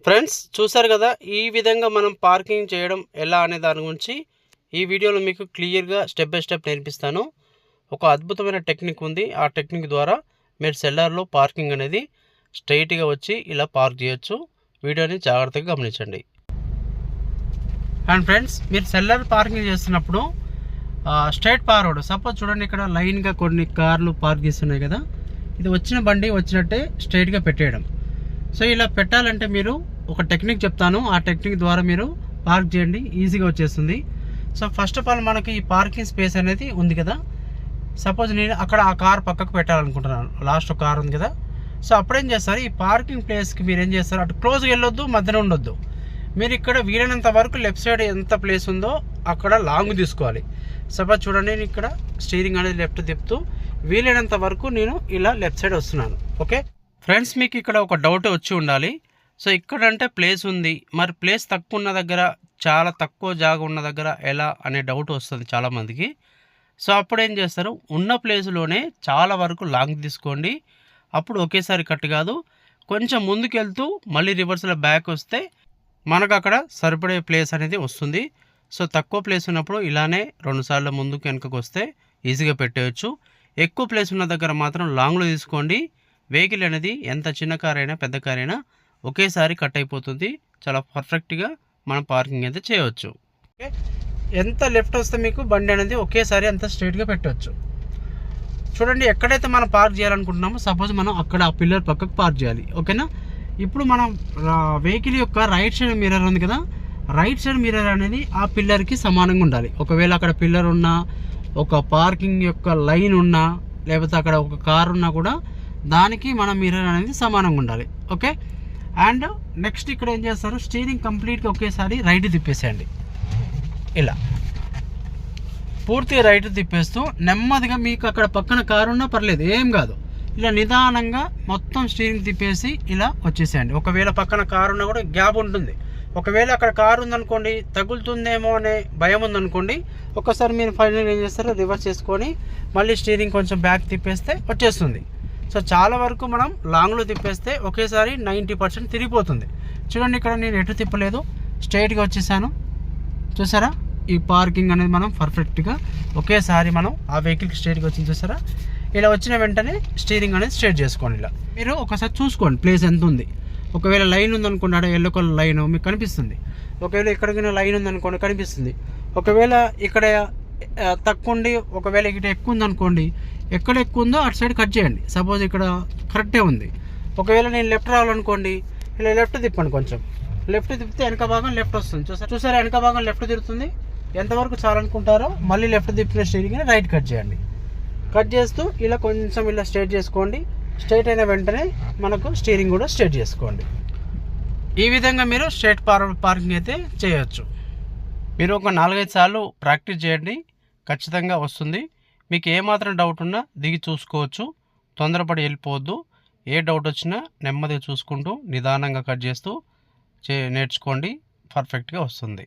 Friends చూసారు కదా, ఈ విధంగా మనం పార్కింగ్ చేయడం ఎలా అనే దాని గురించి ఈ వీడియోలో మీకు క్లియర్గా స్టెప్ బై స్టెప్ నేర్పిస్తాను. ఒక అద్భుతమైన టెక్నిక్ ఉంది. ఆ టెక్నిక్ ద్వారా మీరు సెల్లర్లో పార్కింగ్ అనేది స్ట్రైట్గా వచ్చి ఇలా పార్క్ చేయొచ్చు. వీడియోని జాగ్రత్తగా గమనించండి. అండ్ ఫ్రెండ్స్, మీరు సెల్లర్ పార్కింగ్ చేస్తున్నప్పుడు స్ట్రైట్ ఫార్వర్డ్, సపోజ్ చూడండి ఇక్కడ లైన్గా కొన్ని కార్లు పార్క్ చేస్తున్నాయి కదా, ఇది వచ్చిన బండి వచ్చినట్టే స్ట్రైట్గా పెట్టేయడం. సో ఇలా పెట్టాలంటే మీరు ఒక టెక్నిక్ చెప్తాను. ఆ టెక్నిక్ ద్వారా మీరు పార్క్ చేయండి, ఈజీగా వచ్చేస్తుంది. సో ఫస్ట్ ఆఫ్ ఆల్ మనకి ఈ పార్కింగ్ స్పేస్ అనేది ఉంది కదా, సపోజ్ నేను అక్కడ ఆ కార్ పక్కకు పెట్టాలనుకుంటున్నాను, లాస్ట్ కార్ ఉంది కదా. సో అప్పుడేం చేస్తారు, ఈ పార్కింగ్ ప్లేస్కి మీరు ఏం చేస్తారు, అటు క్లోజ్గా వెళ్ళొద్దు, మధ్యలో ఉండొద్దు. మీరు ఇక్కడ వీలైనంత వరకు లెఫ్ట్ సైడ్ ఎంత ప్లేస్ ఉందో అక్కడ లాంగ్ తీసుకోవాలి. సపోజ్ చూడండి, నేను ఇక్కడ స్టీరింగ్ అనేది లెఫ్ట్ తిప్పుతూ వీలైనంత వరకు నేను ఇలా లెఫ్ట్ సైడ్ వస్తున్నాను. ఓకే ఫ్రెండ్స్, మీకు ఇక్కడ ఒక డౌట్ వచ్చి ఉండాలి. సో ఇక్కడ అంటే ప్లేస్ ఉంది, మరి ప్లేస్ తక్కువ ఉన్న దగ్గర, చాలా తక్కువ జాగా ఉన్న దగ్గర ఎలా అనే డౌట్ వస్తుంది చాలామందికి. సో అప్పుడు ఏం చేస్తారు, ఉన్న ప్లేస్లోనే చాలా వరకు లాంగ్ తీసుకోండి. అప్పుడు ఒకేసారి కట్ కాదు, కొంచెం ముందుకు వెళ్తూ మళ్ళీ రివర్స్లో బ్యాక్ వస్తే మనకు అక్కడ సరిపడే ప్లేస్ అనేది వస్తుంది. సో తక్కువ ప్లేస్ ఉన్నప్పుడు ఇలానే 2 సార్లు ముందుకు వెనుకకు వస్తే ఈజీగా పెట్టేయచ్చు. ఎక్కువ ప్లేస్ ఉన్న దగ్గర మాత్రం లాంగ్లో తీసుకోండి. వెహికల్ అనేది ఎంత చిన్న కార్ అయినా పెద్ద కార్ అయినా ఒకేసారి కట్ అయిపోతుంది. చాలా పర్ఫెక్ట్గా మనం పార్కింగ్ అయితే చేయవచ్చు. ఓకే, ఎంత లెఫ్ట్ వస్తే మీకు బండి అనేది ఒకేసారి అంత స్ట్రైట్గా పెట్టవచ్చు. చూడండి, ఎక్కడైతే మనం పార్క్ చేయాలనుకుంటున్నామో సపోజ్ మనం అక్కడ ఆ పిల్లర్ పక్కకు పార్క్ చేయాలి. ఓకేనా, ఇప్పుడు మనం వెహికల్ యొక్క రైట్ సైడ్ మిర్రర్ ఉంది కదా, రైట్ సైడ్ మిర్రర్ అనేది ఆ పిల్లర్కి సమానంగా ఉండాలి. ఒకవేళ అక్కడ పిల్లర్ ఉన్నా, ఒక పార్కింగ్ యొక్క లైన్ ఉన్నా, లేకపోతే అక్కడ ఒక కార్ ఉన్నా కూడా దానికి మన మిర్రర్ అనేది సమానంగా ఉండాలి. ఓకే, అండ్ నెక్స్ట్ ఇక్కడ ఏం చేస్తారు, స్టీరింగ్ కంప్లీట్గా ఒకేసారి రైట్ తిప్పేసేయండి. ఇలా పూర్తిగా రైట్ తిప్పేస్తూ నెమ్మదిగా, మీకు అక్కడ పక్కన కారు ఉన్నా పర్లేదు, ఏం కాదు, ఇలా నిదానంగా మొత్తం స్టీరింగ్ తిప్పేసి ఇలా వచ్చేసేయండి. ఒకవేళ పక్కన కారు ఉన్నా కూడా గ్యాప్ ఉంటుంది. ఒకవేళ అక్కడ కారు ఉందనుకోండి, తగులుతుందేమో అనే భయం ఉందనుకోండి, ఒకసారి మీరు ఫైనల్ ఏం చేస్తారో రివర్స్ చేసుకొని మళ్ళీ స్టీరింగ్ కొంచెం బ్యాక్ తిప్పేస్తే వచ్చేస్తుంది. సో చాలా వరకు మనం లాంగ్లో తిప్పేస్తే ఒకేసారి 90% తిరిగిపోతుంది. చూడండి, ఇక్కడ నేను ఎటు తిప్పలేదు, స్ట్రైట్గా వచ్చేసాను. చూసారా, ఈ పార్కింగ్ అనేది మనం పర్ఫెక్ట్గా ఒకేసారి మనం ఆ వెహికల్కి స్ట్రైట్గా వచ్చింది. చూసారా, ఇలా వచ్చిన వెంటనే స్టీరింగ్ అనేది స్ట్రైట్ చేసుకోండి. ఇలా మీరు ఒకసారి చూసుకోండి ప్లేస్ ఎంత ఉంది. ఒకవేళ లైన్ ఉందనుకోండి, అక్కడ ఎల్లో కలర్ లైన్ మీకు కనిపిస్తుంది. ఒకవేళ ఎక్కడికైనా లైన్ ఉందనుకోండి కనిపిస్తుంది. ఒకవేళ ఇక్కడ తక్కువ ఉండి ఒకవేళ ఇక్కడ ఎక్కువ ఉందనుకోండి, ఎక్కడ ఎక్కువ ఉందో అటు సైడ్ కట్ చేయండి. సపోజ్ ఇక్కడ కరెక్టే ఉంది. ఒకవేళ నేను లెఫ్ట్ రావాలనుకోండి, ఇలా లెఫ్ట్ తిప్పండి, కొంచెం లెఫ్ట్ తిప్పితే వెనక భాగం లెఫ్ట్ వస్తుంది. చూసారా వెనక భాగం లెఫ్ట్ తిరుగుతుంది. ఎంతవరకు చాలనుకుంటారో మళ్ళీ లెఫ్ట్ తిప్పిన స్టీరింగ్ని రైట్ కట్ చేయండి. కట్ చేస్తూ ఇలా కొంచెం ఇలా స్ట్రైట్ చేసుకోండి. స్ట్రైట్ అయిన వెంటనే మనకు స్టీరింగ్ కూడా స్ట్రైట్ చేసుకోండి. ఈ విధంగా మీరు స్ట్రైట్ పార్కింగ్ అయితే చేయొచ్చు. మీరు ఒక 4-5 సార్లు ప్రాక్టీస్ చేయండి, ఖచ్చితంగా వస్తుంది. మీకు ఏమాత్రం డౌట్ ఉన్నా దిగి చూసుకోవచ్చు, తొందరపడి వెళ్ళిపోవద్దు. ఏ డౌట్ వచ్చినా నెమ్మదిగా చూసుకుంటూ నిదానంగా కట్ చేస్తూ నేర్చుకోండి, పర్ఫెక్ట్గా వస్తుంది.